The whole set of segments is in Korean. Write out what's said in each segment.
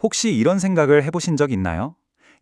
혹시 이런 생각을 해보신 적 있나요?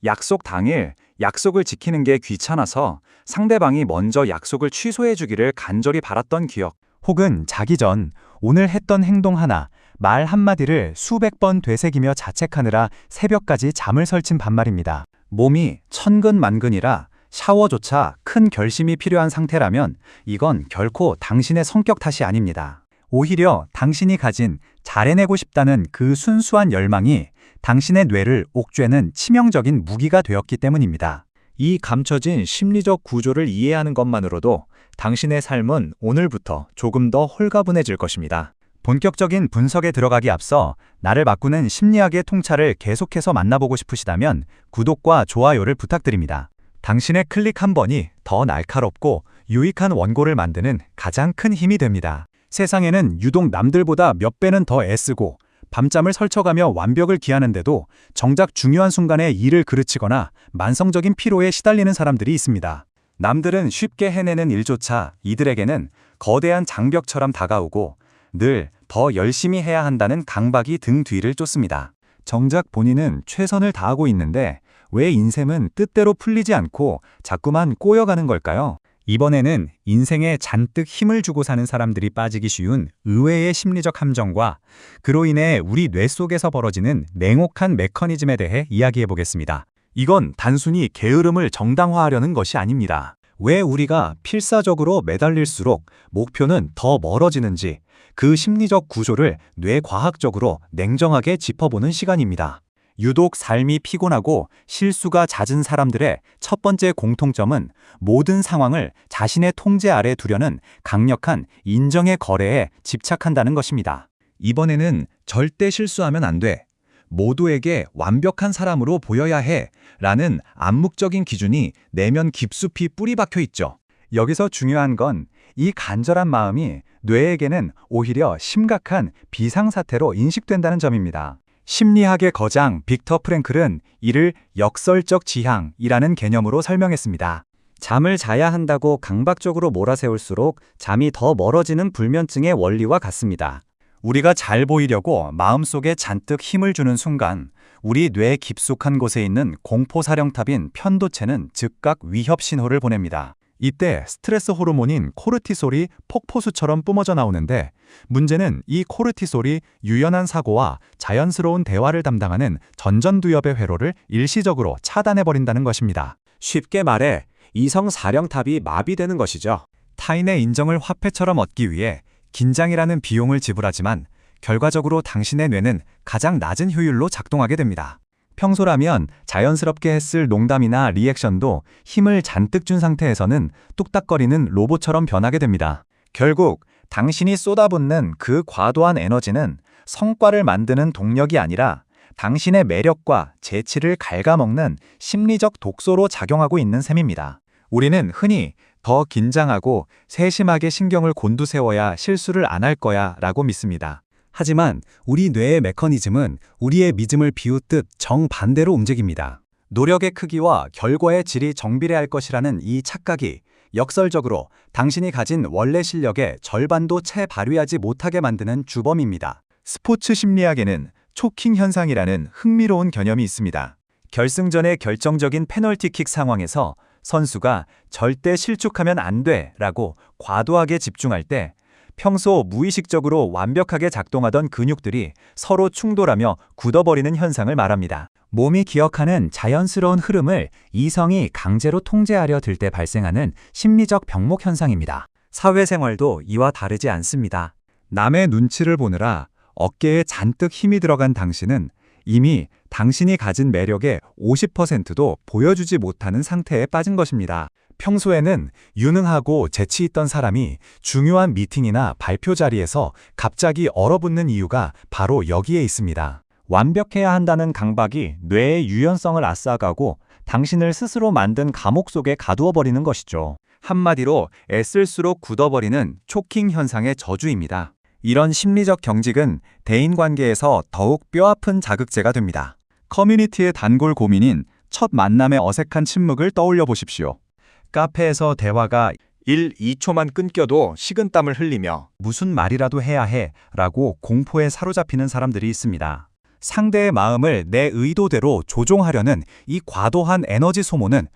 약속 당일 약속을 지키는 게 귀찮아서 상대방이 먼저 약속을 취소해 주기를 간절히 바랐던 기억. 혹은 자기 전 오늘 했던 행동 하나, 말 한마디를 수백 번 되새기며 자책하느라 새벽까지 잠을 설친 반말입니다. 몸이 천근만근이라 샤워조차 큰 결심이 필요한 상태라면 이건 결코 당신의 성격 탓이 아닙니다. 오히려 당신이 가진 잘해내고 싶다는 그 순수한 열망이 당신의 뇌를 옥죄는 치명적인 무기가 되었기 때문입니다. 이 감춰진 심리적 구조를 이해하는 것만으로도 당신의 삶은 오늘부터 조금 더 홀가분해질 것입니다. 본격적인 분석에 들어가기 앞서 나를 바꾸는 심리학의 통찰을 계속해서 만나보고 싶으시다면 구독과 좋아요를 부탁드립니다. 당신의 클릭 한 번이 더 날카롭고 유익한 원고를 만드는 가장 큰 힘이 됩니다. 세상에는 유독 남들보다 몇 배는 더 애쓰고 밤잠을 설쳐가며 완벽을 기하는데도 정작 중요한 순간에 일을 그르치거나 만성적인 피로에 시달리는 사람들이 있습니다. 남들은 쉽게 해내는 일조차 이들에게는 거대한 장벽처럼 다가오고 늘 더 열심히 해야 한다는 강박이 등 뒤를 쫓습니다. 정작 본인은 최선을 다하고 있는데 왜 인생은 뜻대로 풀리지 않고 자꾸만 꼬여가는 걸까요? 이번에는 인생에 잔뜩 힘을 주고 사는 사람들이 빠지기 쉬운 의외의 심리적 함정과 그로 인해 우리 뇌 속에서 벌어지는 냉혹한 메커니즘에 대해 이야기해 보겠습니다. 이건 단순히 게으름을 정당화하려는 것이 아닙니다. 왜 우리가 필사적으로 매달릴수록 목표는 더 멀어지는지 그 심리적 구조를 뇌과학적으로 냉정하게 짚어보는 시간입니다. 유독 삶이 피곤하고 실수가 잦은 사람들의 첫 번째 공통점은 모든 상황을 자신의 통제 아래 두려는 강력한 인정의 거래에 집착한다는 것입니다. 이번에는 절대 실수하면 안 돼. 모두에게 완벽한 사람으로 보여야 해. 라는 암묵적인 기준이 내면 깊숙이 뿌리 박혀 있죠. 여기서 중요한 건 이 간절한 마음이 뇌에게는 오히려 심각한 비상사태로 인식된다는 점입니다. 심리학의 거장 빅터 프랭클은 이를 역설적 지향이라는 개념으로 설명했습니다. 잠을 자야 한다고 강박적으로 몰아세울수록 잠이 더 멀어지는 불면증의 원리와 같습니다. 우리가 잘 보이려고 마음속에 잔뜩 힘을 주는 순간 우리 뇌 깊숙한 곳에 있는 공포사령탑인 편도체는 즉각 위협 신호를 보냅니다. 이때 스트레스 호르몬인 코르티솔이 폭포수처럼 뿜어져 나오는데 문제는 이 코르티솔이 유연한 사고와 자연스러운 대화를 담당하는 전전두엽의 회로를 일시적으로 차단해버린다는 것입니다. 쉽게 말해 이성사령탑이 마비되는 것이죠. 타인의 인정을 화폐처럼 얻기 위해 긴장이라는 비용을 지불하지만 결과적으로 당신의 뇌는 가장 낮은 효율로 작동하게 됩니다. 평소라면 자연스럽게 했을 농담이나 리액션도 힘을 잔뜩 준 상태에서는 뚝딱거리는 로봇처럼 변하게 됩니다. 결국 당신이 쏟아붓는 그 과도한 에너지는 성과를 만드는 동력이 아니라 당신의 매력과 재치를 갉아먹는 심리적 독소로 작용하고 있는 셈입니다. 우리는 흔히 더 긴장하고 세심하게 신경을 곤두세워야 실수를 안 할 거야 라고 믿습니다. 하지만 우리 뇌의 메커니즘은 우리의 믿음을 비웃듯 정반대로 움직입니다. 노력의 크기와 결과의 질이 정비례할 것이라는 이 착각이 역설적으로 당신이 가진 원래 실력의 절반도 채 발휘하지 못하게 만드는 주범입니다. 스포츠 심리학에는 초킹 현상이라는 흥미로운 개념이 있습니다. 결승전의 결정적인 페널티킥 상황에서 선수가 절대 실축하면 안 돼 라고 과도하게 집중할 때 평소 무의식적으로 완벽하게 작동하던 근육들이 서로 충돌하며 굳어버리는 현상을 말합니다. 몸이 기억하는 자연스러운 흐름을 이성이 강제로 통제하려 들 때 발생하는 심리적 병목 현상입니다. 사회생활도 이와 다르지 않습니다. 남의 눈치를 보느라 어깨에 잔뜩 힘이 들어간 당신은 이미 당신이 가진 매력의 50%도 보여주지 못하는 상태에 빠진 것입니다. 평소에는 유능하고 재치 있던 사람이 중요한 미팅이나 발표 자리에서 갑자기 얼어붙는 이유가 바로 여기에 있습니다. 완벽해야 한다는 강박이 뇌의 유연성을 앗아가고 당신을 스스로 만든 감옥 속에 가두어 버리는 것이죠. 한마디로 애쓸수록 굳어버리는 초킹 현상의 저주입니다. 이런 심리적 경직은 대인관계에서 더욱 뼈아픈 자극제가 됩니다. 커뮤니티의 단골 고민인 첫 만남의 어색한 침묵을 떠올려 보십시오. 카페에서 대화가 1, 2초만 끊겨도 식은땀을 흘리며 무슨 말이라도 해야 해 라고 공포에 사로잡히는 사람들이 있습니다. 상대의 마음을 내 의도대로 조종하려는 이 과도한 에너지 소모는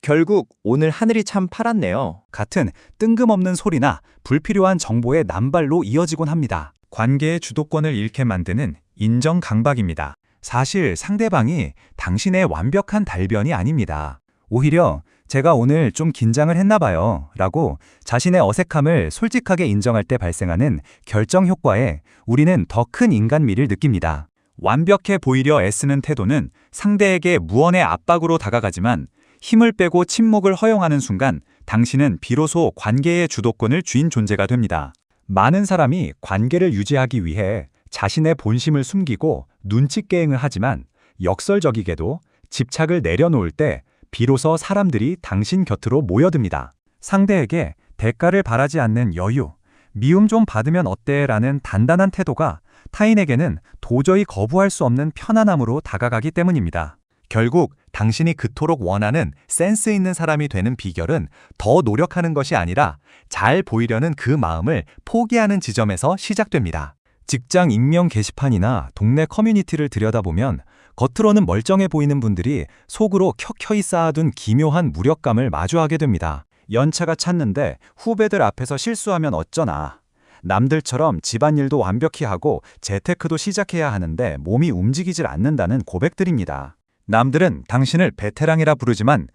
결국 오늘 하늘이 참 파랗네요. 같은 뜬금없는 소리나 불필요한 정보의 남발로 이어지곤 합니다. 관계의 주도권을 잃게 만드는 인정 강박입니다. 사실 상대방이 당신의 완벽한 달변이 아닙니다. 오히려 제가 오늘 좀 긴장을 했나 봐요 라고 자신의 어색함을 솔직하게 인정할 때 발생하는 결정 효과에 우리는 더 큰 인간미를 느낍니다. 완벽해 보이려 애쓰는 태도는 상대에게 무언의 압박으로 다가가지만 힘을 빼고 침묵을 허용하는 순간 당신은 비로소 관계의 주도권을 쥔 존재가 됩니다. 많은 사람이 관계를 유지하기 위해 자신의 본심을 숨기고 눈치게임을 하지만 역설적이게도 집착을 내려놓을 때 비로소 사람들이 당신 곁으로 모여듭니다. 상대에게 대가를 바라지 않는 여유, 미움 좀 받으면 어때? 라는 단단한 태도가 타인에게는 도저히 거부할 수 없는 편안함으로 다가가기 때문입니다. 결국 당신이 그토록 원하는 센스 있는 사람이 되는 비결은 더 노력하는 것이 아니라 잘 보이려는 그 마음을 포기하는 지점에서 시작됩니다. 직장 익명 게시판이나 동네 커뮤니티를 들여다보면 겉으로는 멀쩡해 보이는 분들이 속으로 켜켜이 쌓아둔 기묘한 무력감을 마주하게 됩니다. 연차가 찼는데 후배들 앞에서 실수하면 어쩌나. 남들처럼 집안일도 완벽히 하고 재테크도 시작해야 하는데 몸이 움직이질 않는다는 고백들입니다. 남들은 당신을 베테랑이라 부르지만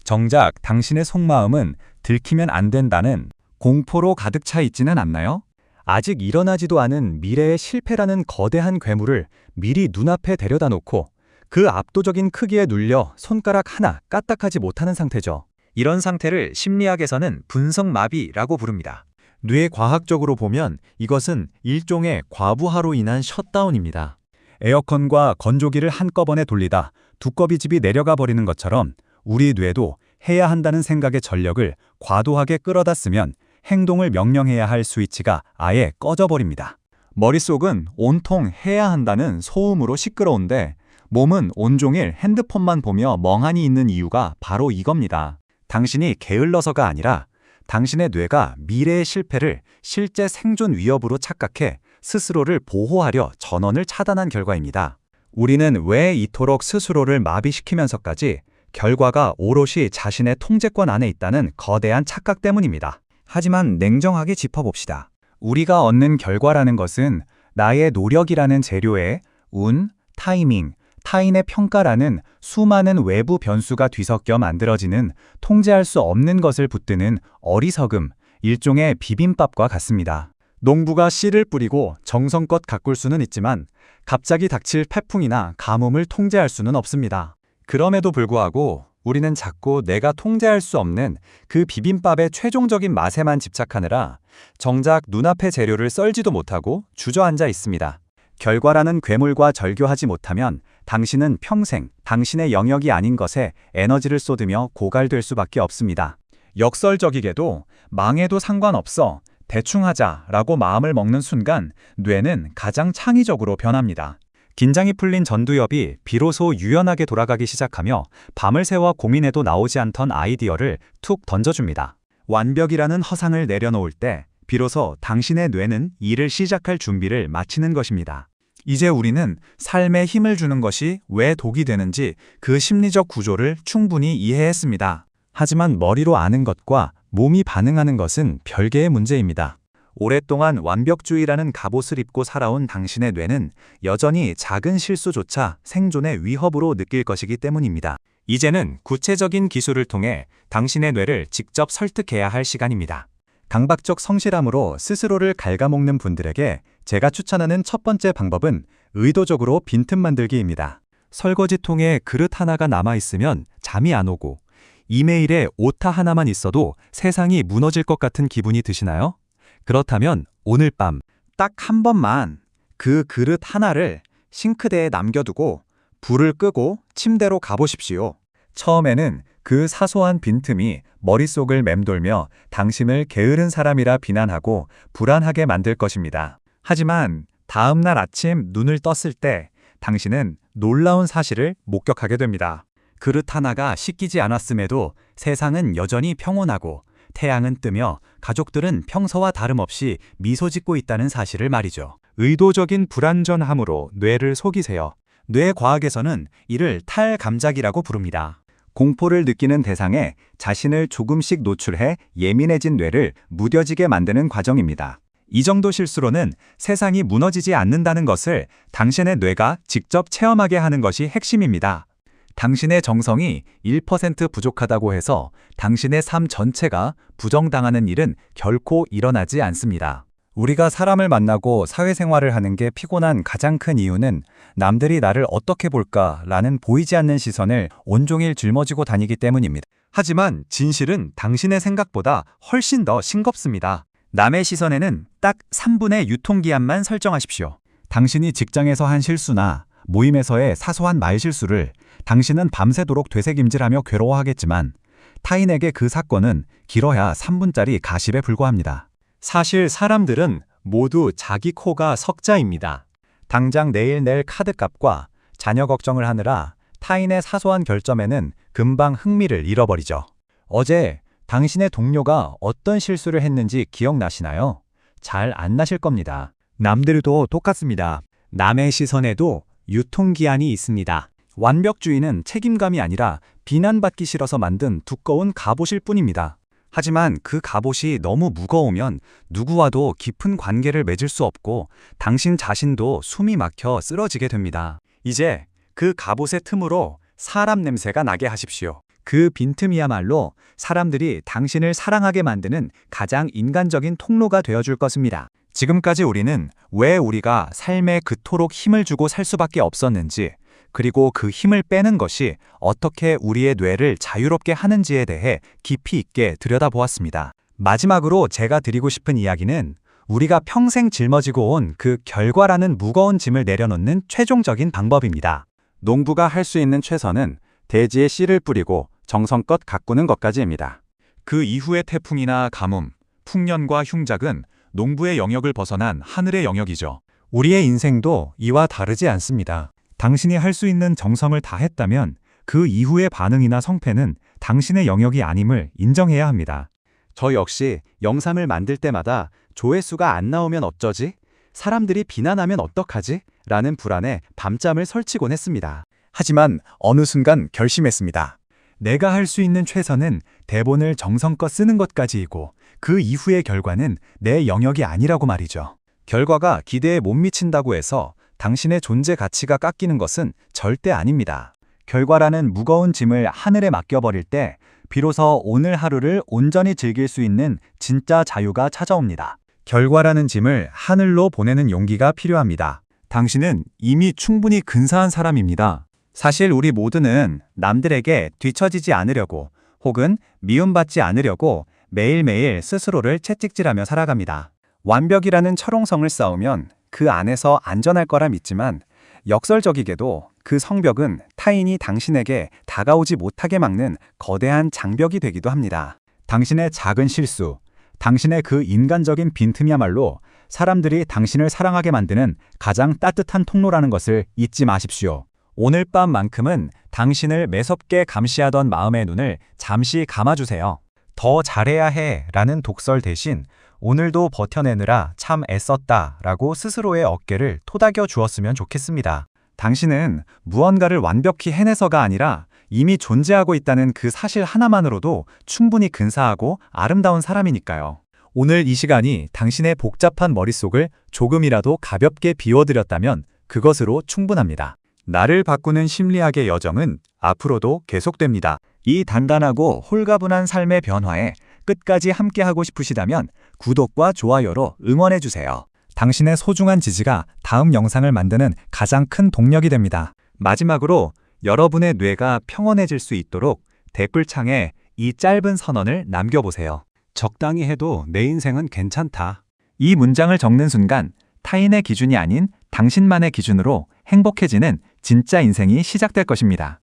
정작 당신의 속마음은 들키면 안 된다는 공포로 가득 차 있지는 않나요? 아직 일어나지도 않은 미래의 실패라는 거대한 괴물을 미리 눈앞에 데려다 놓고 그 압도적인 크기에 눌려 손가락 하나 까딱하지 못하는 상태죠. 이런 상태를 심리학에서는 분석마비라고 부릅니다. 뇌과학적으로 보면 이것은 일종의 과부하로 인한 셧다운입니다. 에어컨과 건조기를 한꺼번에 돌리다 두꺼비 집이 내려가 버리는 것처럼 우리 뇌도 해야 한다는 생각의 전력을 과도하게 끌어다 쓰면 행동을 명령해야 할 스위치가 아예 꺼져버립니다. 머릿속은 온통 해야 한다는 소음으로 시끄러운데 몸은 온종일 핸드폰만 보며 멍하니 있는 이유가 바로 이겁니다. 당신이 게을러서가 아니라 당신의 뇌가 미래의 실패를 실제 생존 위협으로 착각해 스스로를 보호하려 전원을 차단한 결과입니다. 우리는 왜 이토록 스스로를 마비시키면서까지 결과가 오롯이 자신의 통제권 안에 있다는 거대한 착각 때문입니다. 하지만 냉정하게 짚어봅시다. 우리가 얻는 결과라는 것은 나의 노력이라는 재료에 운, 타이밍, 타인의 평가라는 수많은 외부 변수가 뒤섞여 만들어지는 통제할 수 없는 것을 붙드는 어리석음, 일종의 비빔밥과 같습니다. 농부가 씨를 뿌리고 정성껏 가꿀 수는 있지만 갑자기 닥칠 태풍이나 가뭄을 통제할 수는 없습니다. 그럼에도 불구하고 우리는 자꾸 내가 통제할 수 없는 그 비빔밥의 최종적인 맛에만 집착하느라 정작 눈앞의 재료를 썰지도 못하고 주저앉아 있습니다. 결과라는 괴물과 절교하지 못하면 당신은 평생 당신의 영역이 아닌 것에 에너지를 쏟으며 고갈될 수밖에 없습니다. 역설적이게도 망해도 상관없어, 대충 하자라고 마음을 먹는 순간 뇌는 가장 창의적으로 변합니다. 긴장이 풀린 전두엽이 비로소 유연하게 돌아가기 시작하며 밤을 새워 고민해도 나오지 않던 아이디어를 툭 던져줍니다. 완벽이라는 허상을 내려놓을 때 비로소 당신의 뇌는 일을 시작할 준비를 마치는 것입니다. 이제 우리는 삶에 힘을 주는 것이 왜 독이 되는지 그 심리적 구조를 충분히 이해했습니다. 하지만 머리로 아는 것과 몸이 반응하는 것은 별개의 문제입니다. 오랫동안 완벽주의라는 갑옷을 입고 살아온 당신의 뇌는 여전히 작은 실수조차 생존의 위협으로 느낄 것이기 때문입니다. 이제는 구체적인 기술을 통해 당신의 뇌를 직접 설득해야 할 시간입니다. 강박적 성실함으로 스스로를 갉아먹는 분들에게 제가 추천하는 첫 번째 방법은 의도적으로 빈틈 만들기입니다. 설거지통에 그릇 하나가 남아있으면 잠이 안 오고 이메일에 오타 하나만 있어도 세상이 무너질 것 같은 기분이 드시나요? 그렇다면 오늘 밤 딱 한 번만 그 그릇 하나를 싱크대에 남겨두고 불을 끄고 침대로 가보십시오. 처음에는 그 사소한 빈틈이 머릿속을 맴돌며 당신을 게으른 사람이라 비난하고 불안하게 만들 것입니다. 하지만 다음 날 아침 눈을 떴을 때 당신은 놀라운 사실을 목격하게 됩니다. 그릇 하나가 씻기지 않았음에도 세상은 여전히 평온하고 태양은 뜨며 가족들은 평소와 다름없이 미소 짓고 있다는 사실을 말이죠. 의도적인 불완전함으로 뇌를 속이세요. 뇌과학에서는 이를 탈감작이라고 부릅니다. 공포를 느끼는 대상에 자신을 조금씩 노출해 예민해진 뇌를 무뎌지게 만드는 과정입니다. 이 정도 실수로는 세상이 무너지지 않는다는 것을 당신의 뇌가 직접 체험하게 하는 것이 핵심입니다. 당신의 정성이 1% 부족하다고 해서 당신의 삶 전체가 부정당하는 일은 결코 일어나지 않습니다. 우리가 사람을 만나고 사회생활을 하는 게 피곤한 가장 큰 이유는 남들이 나를 어떻게 볼까라는 보이지 않는 시선을 온종일 짊어지고 다니기 때문입니다. 하지만 진실은 당신의 생각보다 훨씬 더 싱겁습니다. 남의 시선에는 딱 3분의 유통기한만 설정하십시오. 당신이 직장에서 한 실수나 모임에서의 사소한 말실수를 당신은 밤새도록 되새김질하며 괴로워하겠지만 타인에게 그 사건은 길어야 3분짜리 가십에 불과합니다. 사실 사람들은 모두 자기 코가 석자입니다. 당장 내일 낼 카드값과 자녀 걱정을 하느라 타인의 사소한 결점에는 금방 흥미를 잃어버리죠. 어제 당신의 동료가 어떤 실수를 했는지 기억나시나요? 잘 안 나실 겁니다. 남들도 똑같습니다. 남의 시선에도 유통기한이 있습니다. 완벽주의는 책임감이 아니라 비난받기 싫어서 만든 두꺼운 갑옷일 뿐입니다. 하지만 그 갑옷이 너무 무거우면 누구와도 깊은 관계를 맺을 수 없고 당신 자신도 숨이 막혀 쓰러지게 됩니다. 이제 그 갑옷의 틈으로 사람 냄새가 나게 하십시오. 그 빈틈이야말로 사람들이 당신을 사랑하게 만드는 가장 인간적인 통로가 되어줄 것입니다. 지금까지 우리는 왜 우리가 삶에 그토록 힘을 주고 살 수밖에 없었는지, 그리고 그 힘을 빼는 것이 어떻게 우리의 뇌를 자유롭게 하는지에 대해 깊이 있게 들여다보았습니다. 마지막으로 제가 드리고 싶은 이야기는 우리가 평생 짊어지고 온 그 결과라는 무거운 짐을 내려놓는 최종적인 방법입니다. 농부가 할 수 있는 최선은 대지에 씨를 뿌리고 정성껏 가꾸는 것까지입니다. 그 이후의 태풍이나 가뭄, 풍년과 흉작은 농부의 영역을 벗어난 하늘의 영역이죠. 우리의 인생도 이와 다르지 않습니다. 당신이 할 수 있는 정성을 다했다면 그 이후의 반응이나 성패는 당신의 영역이 아님을 인정해야 합니다. 저 역시 영상을 만들 때마다 조회수가 안 나오면 어쩌지? 사람들이 비난하면 어떡하지? 라는 불안에 밤잠을 설치곤 했습니다. 하지만 어느 순간 결심했습니다. 내가 할 수 있는 최선은 대본을 정성껏 쓰는 것까지이고 그 이후의 결과는 내 영역이 아니라고 말이죠. 결과가 기대에 못 미친다고 해서 당신의 존재 가치가 깎이는 것은 절대 아닙니다. 결과라는 무거운 짐을 하늘에 맡겨버릴 때 비로소 오늘 하루를 온전히 즐길 수 있는 진짜 자유가 찾아옵니다. 결과라는 짐을 하늘로 보내는 용기가 필요합니다. 당신은 이미 충분히 근사한 사람입니다. 사실 우리 모두는 남들에게 뒤처지지 않으려고 혹은 미움받지 않으려고 매일매일 스스로를 채찍질하며 살아갑니다. 완벽이라는 철옹성을 쌓으면 그 안에서 안전할 거라 믿지만 역설적이게도 그 성벽은 타인이 당신에게 다가오지 못하게 막는 거대한 장벽이 되기도 합니다. 당신의 작은 실수, 당신의 그 인간적인 빈틈이야말로 사람들이 당신을 사랑하게 만드는 가장 따뜻한 통로라는 것을 잊지 마십시오. 오늘 밤만큼은 당신을 매섭게 감시하던 마음의 눈을 잠시 감아주세요. 더 잘해야 해 라는 독설 대신 오늘도 버텨내느라 참 애썼다 라고 스스로의 어깨를 토닥여 주었으면 좋겠습니다. 당신은 무언가를 완벽히 해내서가 아니라 이미 존재하고 있다는 그 사실 하나만으로도 충분히 근사하고 아름다운 사람이니까요. 오늘 이 시간이 당신의 복잡한 머릿속을 조금이라도 가볍게 비워드렸다면 그것으로 충분합니다. 나를 바꾸는 심리학의 여정은 앞으로도 계속됩니다. 이 단단하고 홀가분한 삶의 변화에 끝까지 함께하고 싶으시다면 구독과 좋아요로 응원해주세요. 당신의 소중한 지지가 다음 영상을 만드는 가장 큰 동력이 됩니다. 마지막으로 여러분의 뇌가 평온해질 수 있도록 댓글창에 이 짧은 선언을 남겨보세요. 적당히 해도 내 인생은 괜찮다. 이 문장을 적는 순간 타인의 기준이 아닌 당신만의 기준으로 행복해지는 진짜 인생이 시작될 것입니다.